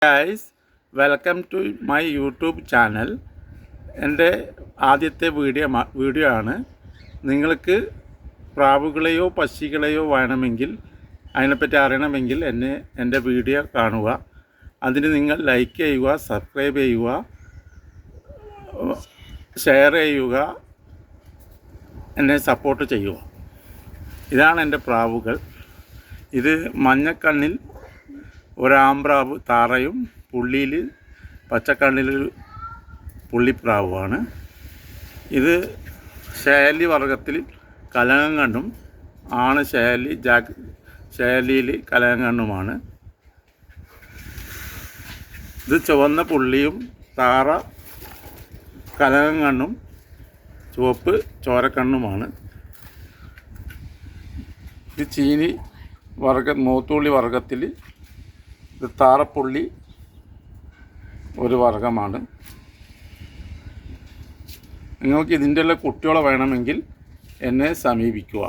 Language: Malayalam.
Guys, welcome to my YouTube channel. എൻ്റെ ആദ്യത്തെ വീഡിയോ ആണ്. നിങ്ങൾക്ക് പ്രാവുകളെയോ പക്ഷികളെയോ വേണമെങ്കിൽ, അതിനെപ്പറ്റി അറിയണമെങ്കിൽ എൻ്റെ വീഡിയോ കാണുക. അതിന് നിങ്ങൾ ലൈക്ക് ചെയ്യുക, സബ്സ്ക്രൈബ് ചെയ്യുക, ഷെയർ ചെയ്യുക, എന്നെ സപ്പോർട്ട് ചെയ്യുക. ഇതാണ് എൻ്റെ പ്രാവുകൾ. ഇത് മഞ്ഞക്കണ്ണിൽ ഒരാമ്പ്രാവ് താറയും പുള്ളിയിൽ പച്ചക്കണ്ണിൽ പുള്ളിപ്രാവുമാണ്. ഇത് ശേലി വർഗത്തിൽ കലങ്ങം കണ്ണും ആണ്. ശേലിയിൽ കലങ്ങം കണ്ണുമാണ്. ഇത് ചുവന്ന പുള്ളിയും താറ കലങ്ങം കണ്ണും ചുവപ്പ് ചോരക്കണ്ണുമാണ്. ഇത് ചീനി മൂത്തുള്ളി വർഗത്തിൽ ഇത് താറപ്പുള്ളി ഒരു വർഗമാണ്. നിങ്ങൾക്ക് ഇതിൻ്റെ കുട്ടികളെ വേണമെങ്കിൽ എന്നെ സമീപിക്കുക.